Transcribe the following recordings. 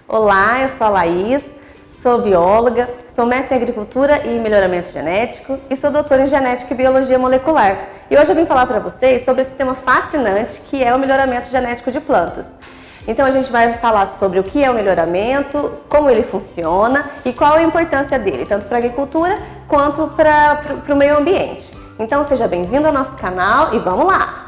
Olá, eu sou a Laís, sou bióloga, sou mestre em agricultura e melhoramento genético e sou doutora em genética e biologia molecular. E hoje eu vim falar para vocês sobre esse tema fascinante que é o melhoramento genético de plantas. Então a gente vai falar sobre o que é o melhoramento, como ele funciona e qual a importância dele, tanto para a agricultura quanto para o meio ambiente. Então seja bem-vindo ao nosso canal e vamos lá!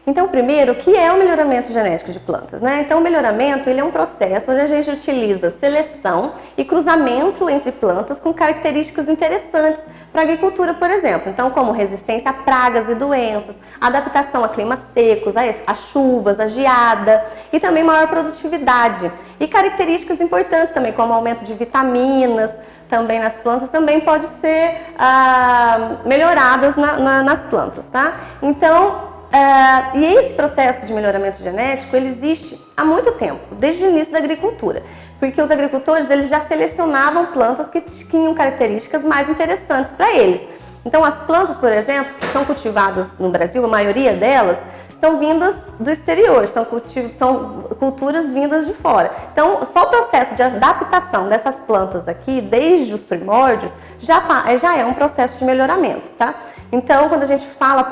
Então, primeiro, o que é o melhoramento genético de plantas, né? Então, o melhoramento ele é um processo onde a gente utiliza seleção e cruzamento entre plantas com características interessantes para a agricultura, por exemplo. Então, como resistência a pragas e doenças, adaptação a climas secos, a chuvas, a geada e também maior produtividade. E características importantes também, como aumento de vitaminas, também nas plantas, também pode ser melhoradas nas plantas, tá? Então, e esse processo de melhoramento genético, ele existe há muito tempo, desde o início da agricultura, porque os agricultores eles já selecionavam plantas que tinham características mais interessantes para eles. Então as plantas, por exemplo, que são cultivadas no Brasil, a maioria delas, são vindas do exterior, são culturas vindas de fora. Então, só o processo de adaptação dessas plantas aqui, desde os primórdios, já é um processo de melhoramento, tá? Então, quando a gente fala,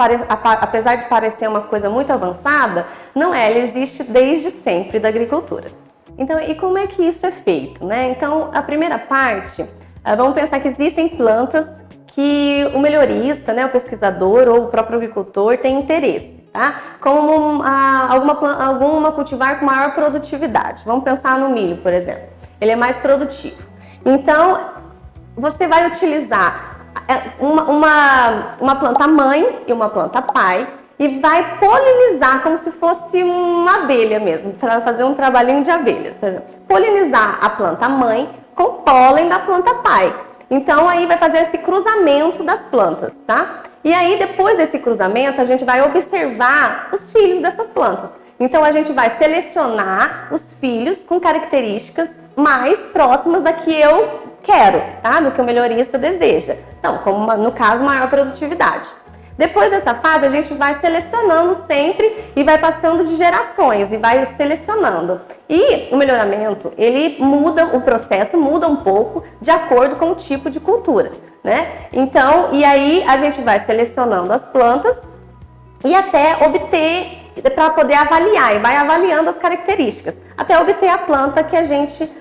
apesar de parecer uma coisa muito avançada, não é, ela existe desde sempre da agricultura. Então, e como é que isso é feito, né? Então, a primeira parte, vamos pensar que existem plantas que o melhorista, né, o pesquisador ou o próprio agricultor tem interesse. Tá? Como alguma cultivar com maior produtividade. Vamos pensar no milho, por exemplo. Ele é mais produtivo. Então, você vai utilizar uma planta mãe e uma planta pai e vai polinizar como se fosse uma abelha mesmo, fazer um trabalhinho de abelha, por exemplo. Polinizar a planta mãe com pólen da planta pai. Então, aí vai fazer esse cruzamento das plantas, tá? E aí, depois desse cruzamento, a gente vai observar os filhos dessas plantas. Então, a gente vai selecionar os filhos com características mais próximas da que eu quero, tá? Do que o melhorista deseja. Então, como no caso, maior produtividade. Depois dessa fase, a gente vai selecionando sempre e vai passando de gerações e vai selecionando. E o melhoramento, ele muda, o processo muda um pouco de acordo com o tipo de cultura, né? Então, e aí a gente vai selecionando as plantas e até obter, para poder avaliar, e vai avaliando as características, até obter a planta que a gente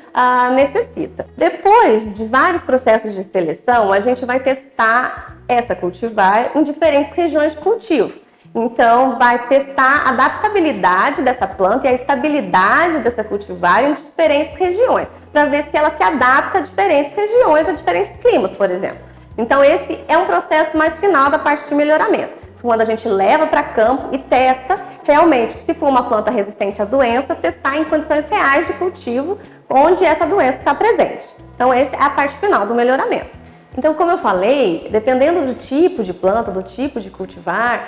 necessita. Depois de vários processos de seleção, a gente vai testar essa cultivar em diferentes regiões de cultivo. Então, vai testar a adaptabilidade dessa planta e a estabilidade dessa cultivar em diferentes regiões, para ver se ela se adapta a diferentes regiões, a diferentes climas, por exemplo. Então, esse é um processo mais final da parte de melhoramento. Quando a gente leva para campo e testa realmente, se for uma planta resistente à doença, testar em condições reais de cultivo, onde essa doença está presente. Então, essa é a parte final do melhoramento. Então, como eu falei, dependendo do tipo de planta, do tipo de cultivar,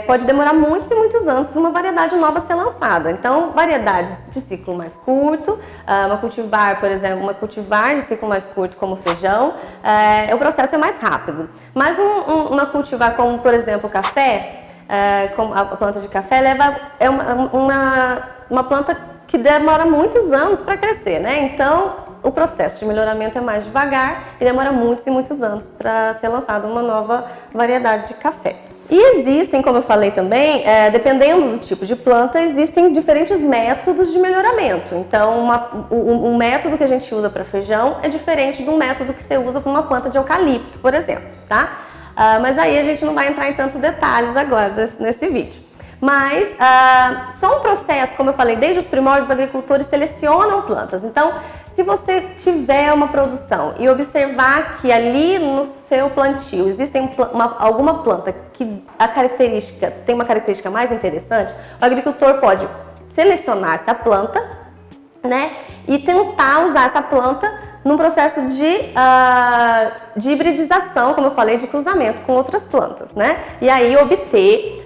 pode demorar muitos e muitos anos para uma variedade nova ser lançada. Então, variedades de ciclo mais curto, uma cultivar, por exemplo, uma cultivar de ciclo mais curto como feijão, o processo é mais rápido. Mas uma cultivar como, por exemplo, o café, como a planta de café, é uma planta que demora muitos anos para crescer, né? Então, o processo de melhoramento é mais devagar e demora muitos e muitos anos para ser lançada uma nova variedade de café. E existem, como eu falei também, dependendo do tipo de planta, existem diferentes métodos de melhoramento. Então, um método que a gente usa para feijão é diferente do método que você usa para uma planta de eucalipto, por exemplo, tá? Mas aí a gente não vai entrar em tantos detalhes agora nesse vídeo. Mas só um processo, como eu falei, desde os primórdios os agricultores selecionam plantas. Então, se você tiver uma produção e observar que ali no seu plantio existe alguma planta que tem uma característica mais interessante, o agricultor pode selecionar essa planta, né, e tentar usar essa planta num processo de hibridização, como eu falei, de cruzamento com outras plantas, né? E aí obter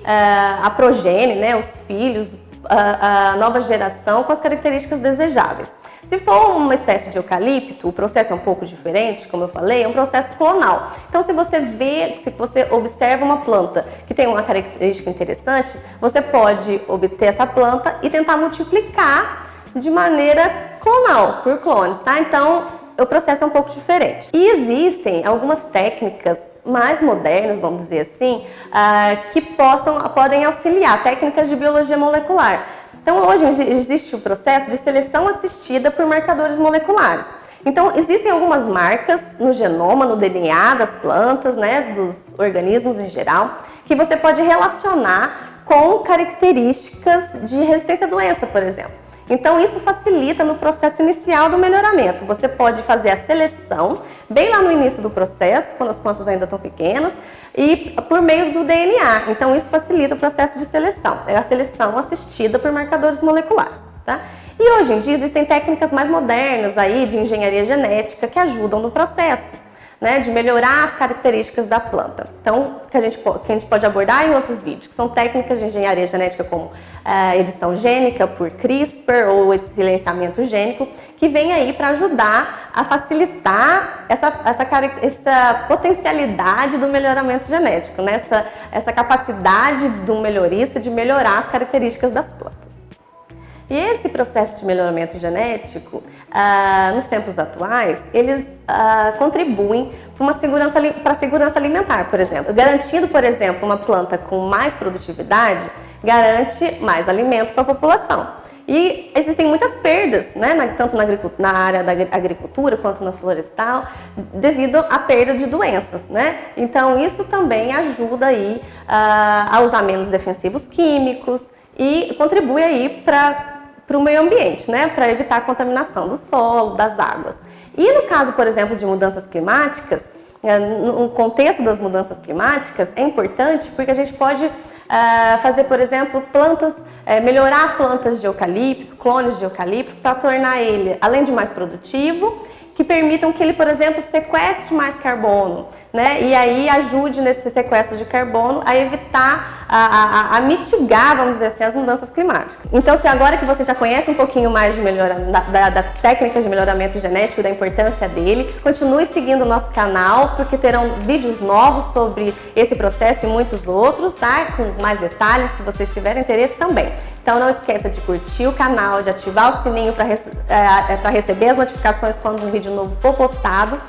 a progênie, né, os filhos a nova geração com as características desejáveis. Se for uma espécie de eucalipto, o processo é um pouco diferente, como eu falei, é um processo clonal. Então, se você observa uma planta que tem uma característica interessante, você pode obter essa planta e tentar multiplicar de maneira clonal, por clones, tá? Então, o processo é um pouco diferente. E existem algumas técnicas mais modernas, vamos dizer assim, que podem auxiliar, técnicas de biologia molecular. Então, hoje existe o processo de seleção assistida por marcadores moleculares. Então, existem algumas marcas no genoma, no DNA das plantas, né, dos organismos em geral, que você pode relacionar com características de resistência à doença, por exemplo. Então, isso facilita no processo inicial do melhoramento. Você pode fazer a seleção bem lá no início do processo, quando as plantas ainda estão pequenas, e por meio do DNA. Então, isso facilita o processo de seleção. É a seleção assistida por marcadores moleculares, tá? E hoje em dia existem técnicas mais modernas aí de engenharia genética que ajudam no processo, né, de melhorar as características da planta. Então, que a gente pode abordar em outros vídeos, que são técnicas de engenharia genética como edição gênica por CRISPR ou silenciamento gênico, que vem aí para ajudar a facilitar essa potencialidade do melhoramento genético, né, essa capacidade do melhorista de melhorar as características das plantas. E esse processo de melhoramento genético, nos tempos atuais, eles contribuem para a segurança alimentar, por exemplo. Garantindo, por exemplo, uma planta com mais produtividade, garante mais alimento para a população. E existem muitas perdas, né, tanto na área da agricultura quanto na florestal, devido à perda de doenças, né? Então, isso também ajuda aí a usar menos defensivos químicos e contribui aí para o meio ambiente, né, para evitar a contaminação do solo, das águas. E no caso, por exemplo, de mudanças climáticas, no contexto das mudanças climáticas, é importante porque a gente pode fazer, por exemplo, melhorar plantas de eucalipto, clones de eucalipto, para tornar ele, além de mais produtivo, que permitam que ele, por exemplo, sequestre mais carbono, né? E aí ajude nesse sequestro de carbono a evitar, a mitigar, vamos dizer assim, as mudanças climáticas. Então, se agora que você já conhece um pouquinho mais das técnicas de melhoramento genético e da importância dele, continue seguindo o nosso canal, porque terão vídeos novos sobre esse processo e muitos outros, tá? Com mais detalhes, se vocês tiverem interesse também. Então, não esqueça de curtir o canal, de ativar o sininho para receber as notificações quando um vídeo novo for postado,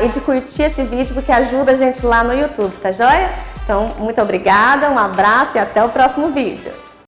e de curtir esse vídeo porque ajuda a gente lá no YouTube, tá joia? Então, muito obrigada, um abraço e até o próximo vídeo.